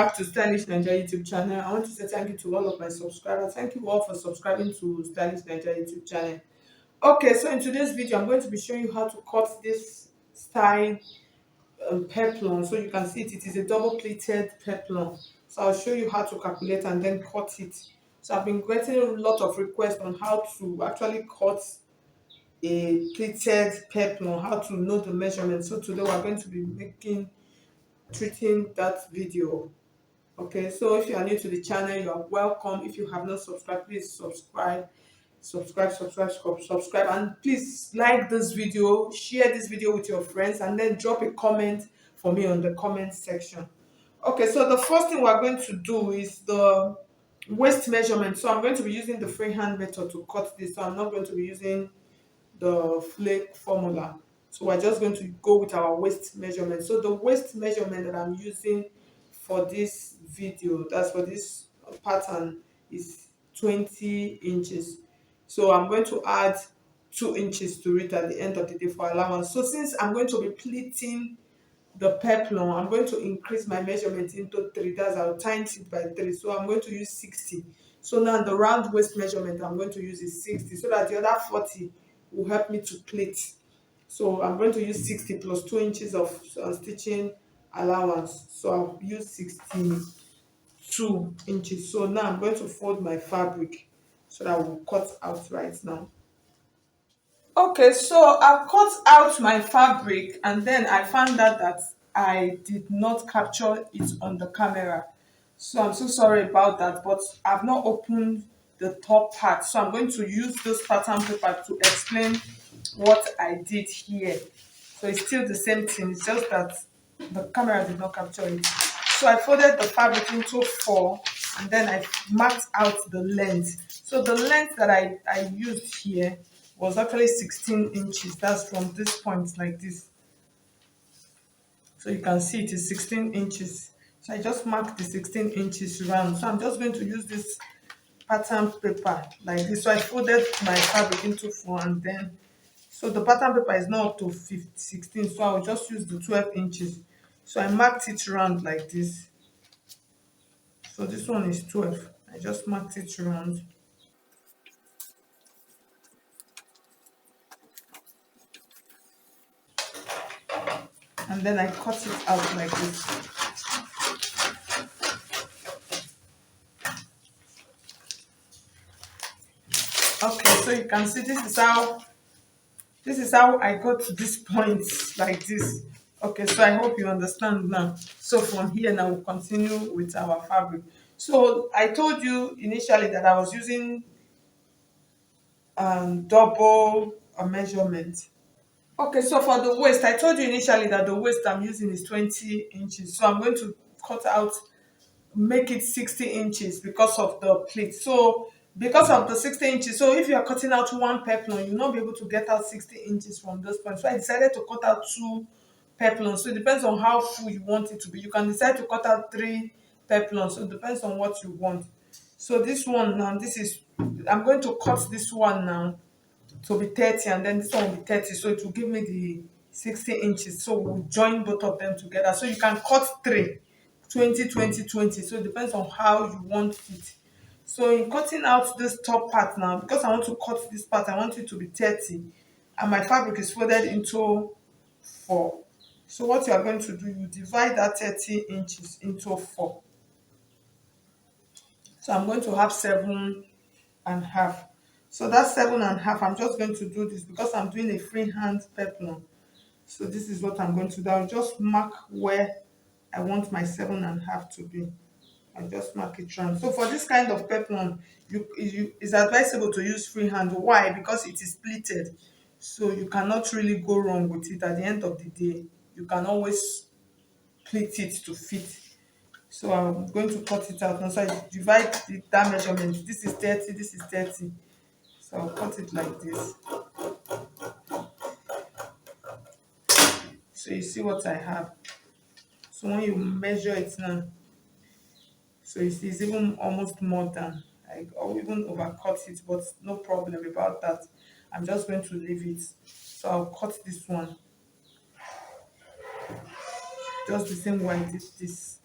back to Stylish Naija YouTube channel. I want to say thank you to all of my subscribers. Thank you all for subscribing to Stylish Naija YouTube channel. Okay, so in today's video, I'm going to be showing you how to cut this style peplum. So you can see it is a double pleated peplum. So I'll show you how to calculate and then cut it. So I've been getting a lot of requests on how to actually cut a pleated peplum, how to know the measurement. So today we're going to be treating that video. Okay, so if you are new to the channel, you are welcome. If you have not subscribed, please subscribe, and please like this video, share this video with your friends, and then drop a comment for me on the comment section. Okay, so the first thing we're going to do is the waist measurement. So I'm going to be using the freehand method to cut this, so I'm not going to be using the flake formula. So we're just going to go with our waist measurement. So the waist measurement that I'm using for this video, that's for this pattern, is 20 inches. So I'm going to add 2 inches to it at the end of the day for allowance. So since I'm going to be pleating the peplum, I'm going to increase my measurement into 3. That's, I'll times it by 3. So I'm going to use 60. So now the round waist measurement I'm going to use is 60, so that the other 40 will help me to plait. So I'm going to use 60 plus 2 inches of stitching allowance. So I'll use 62 inches. So now I'm going to fold my fabric so that we'll cut out right now. Okay, so I cut out my fabric and then I found out that I did not capture it on the camera. So I'm so sorry about that, but I've not opened the top part. So I'm going to use this pattern paper to explain what I did here. So it's still the same thing, it's just that the camera did not capture it. So I folded the fabric into 4 and then I marked out the length. So the length that I used here was actually 16 inches. That's from this point like this. So you can see it is 16 inches. So I just marked the 16 inches round. So I'm just going to use this pattern paper like this. So I folded my fabric into 4 and then, so the pattern paper is not up to 16, so I will just use the 12 inches. So I marked it round like this. So this one is 12. I just marked it round. And then I cut it out like this. Okay, so you can see this is how I got to this point like this. Okay, so I hope you understand now. So from here now we'll continue with our fabric. So I told you initially that I was using double a measurement. Okay, so for the waist, I told you initially that the waist I'm using is 20 inches. So I'm going to cut out, make it 60 inches because of the pleat. So because of the 60 inches, so if you are cutting out one peplum, you'll not be able to get out 60 inches from this point. So I decided to cut out 2 peplums. So it depends on how full you want it to be. You can decide to cut out 3 peplums. So it depends on what you want. So this one now, I'm going to cut this one now to be 30, and then this one will be 30. So it will give me the 60 inches. So we'll join both of them together. So you can cut 3, 20, 20, 20. So it depends on how you want it. So in cutting out this top part now, because I want to cut this part, I want it to be 30, and my fabric is folded into 4. So what you are going to do, you divide that 30 inches into 4. So I'm going to have 7.5. So that's 7.5. I'm just going to do this because I'm doing a freehand peplum. So this is what I'm going to do. I'll just mark where I want my 7.5 to be. I just mark it round. So for this kind of peplum, it's advisable to use freehand. Why? Because it is pleated. So you cannot really go wrong with it. At the end of the day, you can always pleat it to fit. So I'm going to cut it out now. So I divide that measurement. This is 30, this is 30. So I'll cut it like this. So you see what I have. So when you measure it now, so it's even almost more than, like, I'll even overcut it, but no problem about that. I'm just going to leave it. So I'll cut this one just the same way I did this.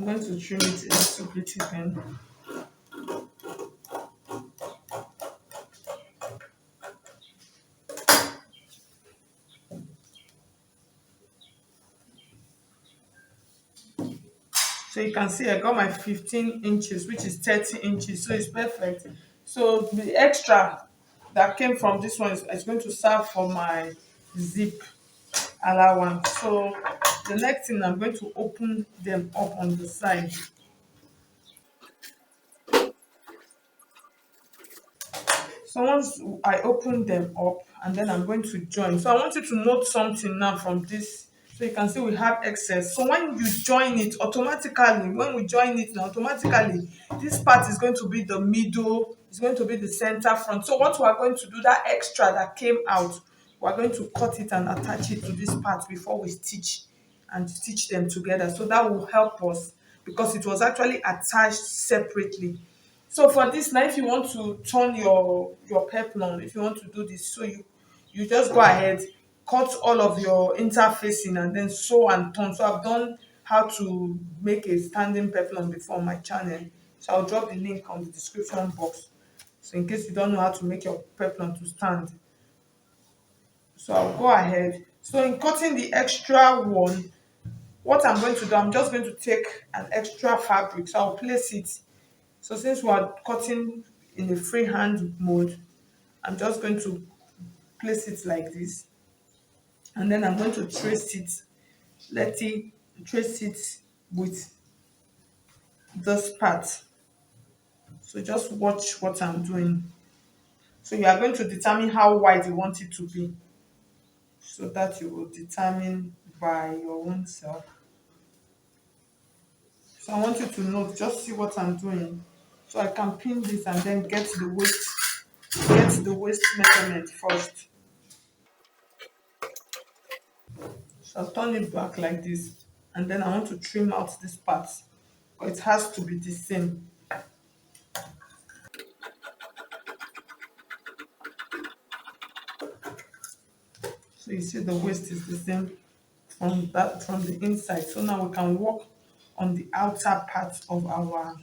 I'm going to trim it a little bit again. So you can see I got my 15 inches, which is 30 inches. So it's perfect. So the extra that came from this one is going to serve for my zip allowance. So the next thing, I'm going to open them up on the side. So once I open them up, and then I'm going to join. So I want you to note something now from this. So you can see we have excess. So when you join it automatically, when we join it now automatically, this part is going to be the middle, it's going to be the center front. So what we are going to do, that extra that came out, we're going to cut it and attach it to this part before we stitch and stitch them together. So that will help us because it was actually attached separately. So for this now, if you want to turn your peplum, if you want to do this, so you just go ahead, cut all of your interfacing and then sew and turn. So I've done how to make a standing peplum before on my channel. So I'll drop the link on the description box. So in case you don't know how to make your peplum to stand. So I'll go ahead. So in cutting the extra one, what I'm going to do, I'm just going to take an extra fabric. So I'll place it. So since we are cutting in a freehand mode, I'm just going to place it like this. And then I'm going to trace it, let it trace it with this part. So just watch what I'm doing. So you are going to determine how wide you want it to be. So that you will determine by your own self. So I want you to note, just see what I'm doing. So I can pin this and then get the waist measurement first. So I'll turn it back like this, and then I want to trim out this part because it has to be the same. So you see the waist is the same from the inside. So now we can work on the outer part of our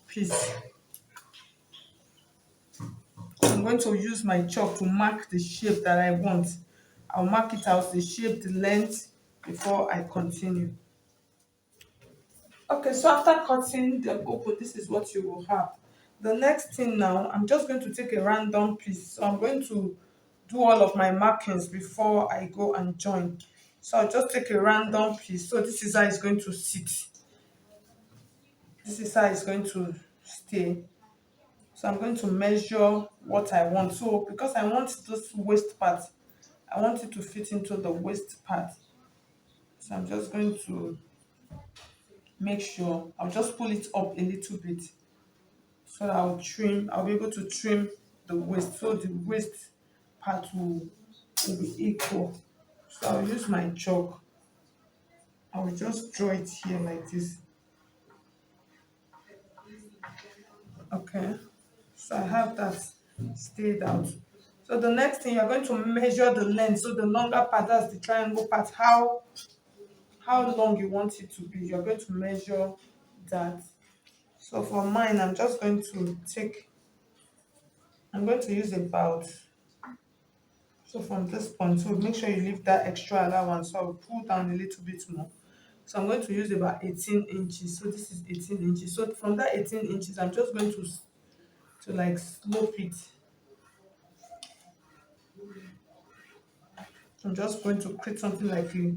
piece. I'm going to use my chalk to mark the shape that I want. I'll mark it out, the shape, the length, before I continue. Okay, so after cutting them open, this is what you will have. The next thing now, I'm just going to take a random piece. So I'm going to do all of my markings before I go and join. So I'll just take a random piece. So this is how it's going to sit. This is how it's going to stay. So I'm going to measure what I want. So because I want this waist part, I want it to fit into the waist part. So I'm just going to make sure, I'll just pull it up a little bit so that I'll be able to trim the waist so the waist part will be equal. So I'll use my chalk. I will just draw it here like this. Okay. So I have that stayed out. So the next thing, you're going to measure the length. So the longer part, that's the triangle part, how long you want it to be. You're going to measure that. So for mine, I'm going to use about, so from this point, so make sure you leave that extra allowance. So I'll pull down a little bit more. So I'm going to use about 18 inches. So this is 18 inches. So from that 18 inches, I'm just going to like slope it. I'm just going to create something like a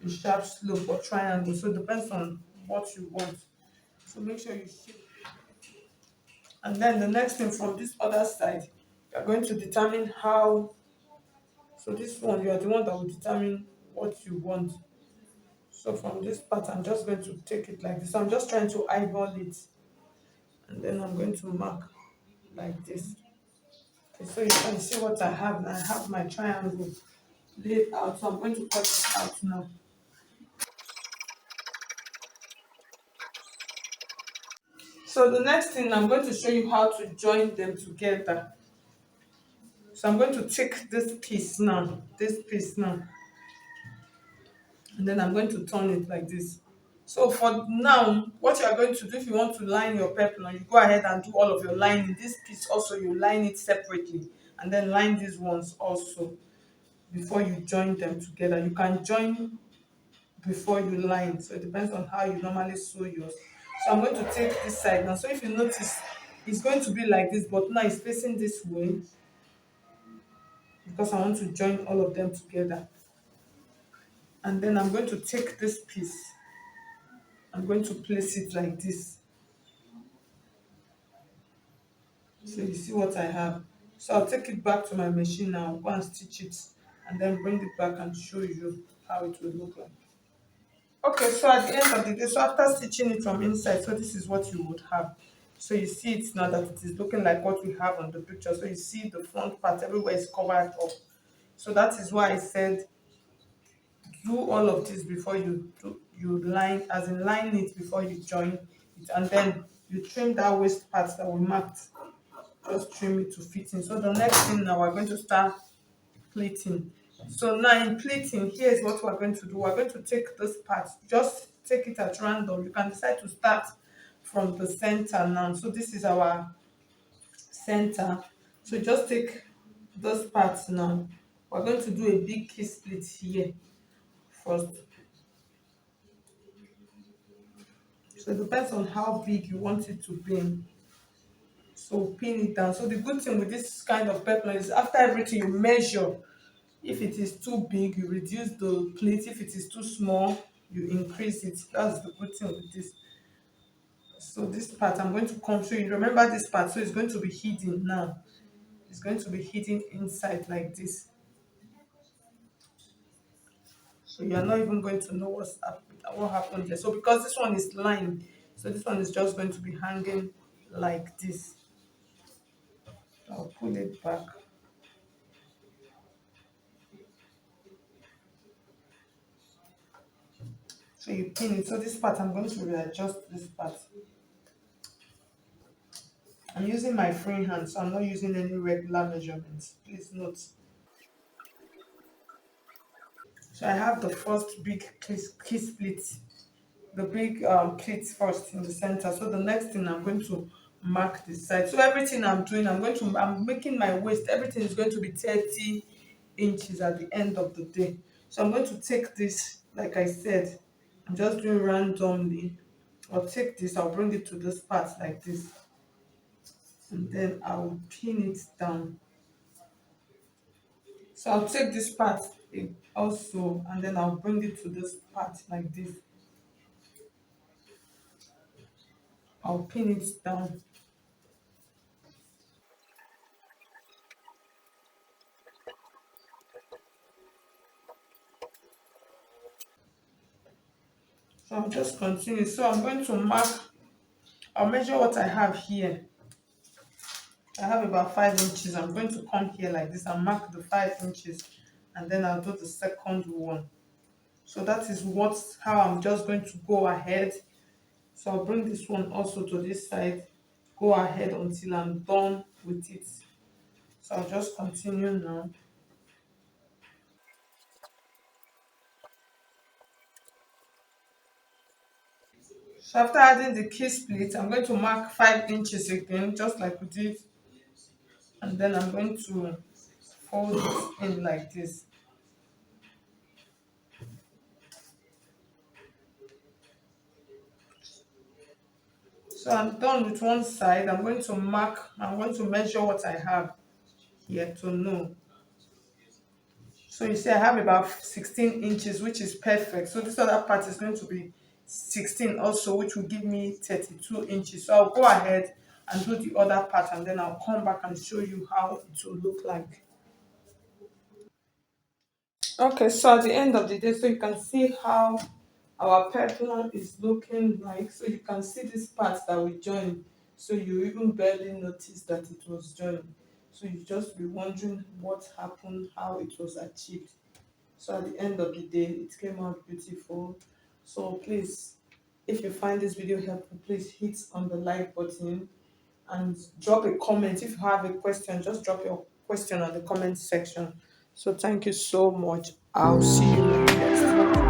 sharp slope or triangle. So it depends on what you want. So make sure you shape. And then the next thing, from this other side, you're going to determine how. So this one, you are the one that will determine what you want. So from this part, I'm just going to take it like this. I'm just trying to eyeball it. And then I'm going to mark like this. Okay, so you can see what I have. I have my triangle laid out. So I'm going to cut it out now. So the next thing, I'm going to show you how to join them together. So I'm going to take this piece now, and then I'm going to turn it like this. So for now, what you are going to do, if you want to line your peplum, you go ahead and do all of your lining. This piece also, you line it separately, and then line these ones also before you join them together. You can join before you line, so it depends on how you normally sew yours. So I'm going to take this side now. So if you notice, it's going to be like this, but now it's facing this way because I want to join all of them together. And then I'm going to take this piece, I'm going to place it like this. So you see what I have. So I'll take it back to my machine now, go and stitch it, and then bring it back and show you how it will look like. Okay, so at the end of the day, so after stitching it from inside, so this is what you would have. So you see it now that it is looking like what we have on the picture. So you see the front part everywhere is covered up. So that is why I said do all of this before you line, as in line it before you join it, and then you trim that waist part that we marked. Just trim it to fit in. So the next thing now, we're going to start pleating. So now in pleating, here's what we're going to do. We're going to take this part, just take it at random. You can decide to start from the center now. So this is our center. So just take those parts now. We're going to do a big key split here first. So it depends on how big you want it to be. So pin it down. So the good thing with this kind of peplum is after everything you measure. If it is too big, you reduce the plate. If it is too small, you increase it. That's the good thing with this. So this part, I'm going to come show you. Remember this part, so it's going to be hidden now. It's going to be hidden inside like this. So you're not even going to know what happened there. So because this one is lined, so this one is just going to be hanging like this. I'll pull it back. So you pin it. So this part, I'm going to readjust this part. I'm using my free hand, so I'm not using any regular measurements. Please note. So I have the first big key split, the big pleat first in the center. So the next thing, I'm going to mark the side. So everything I'm doing, I'm making my waist. Everything is going to be 30 inches at the end of the day. So I'm going to take this, like I said, I'm just doing randomly. I'll take this, I'll bring it to this part like this, and then I'll pin it down. So I'll take this part also, and then I'll bring it to this part like this. I'll pin it down. So I'll just continue. So I'm going to mark, I'll measure what I have here. I have about 5 inches. I'm going to come here like this and mark the 5 inches, and then I'll do the second one. So that is how I'm just going to go ahead. So I'll bring this one also to this side, go ahead until I'm done with it. So I'll just continue now. So after adding the key split, I'm going to mark 5 inches again, just like we did, and then I'm going to fold it in like this. So I'm done with one side. I'm going to measure what I have here to know. So you see I have about 16 inches, which is perfect. So this other part is going to be 16 also, which will give me 32 inches. So I'll go ahead and do the other part, and then I'll come back and show you how it will look like. Okay, so at the end of the day, so you can see how our peplum is looking like. So you can see this part that we joined. So you even barely notice that it was joined. So you just be wondering what happened, how it was achieved. So at the end of the day, it came out beautiful. So please, if you find this video helpful, please hit on the like button and drop a comment. If you have a question, just drop your question on the comment section. So thank you so much. I'll see you next.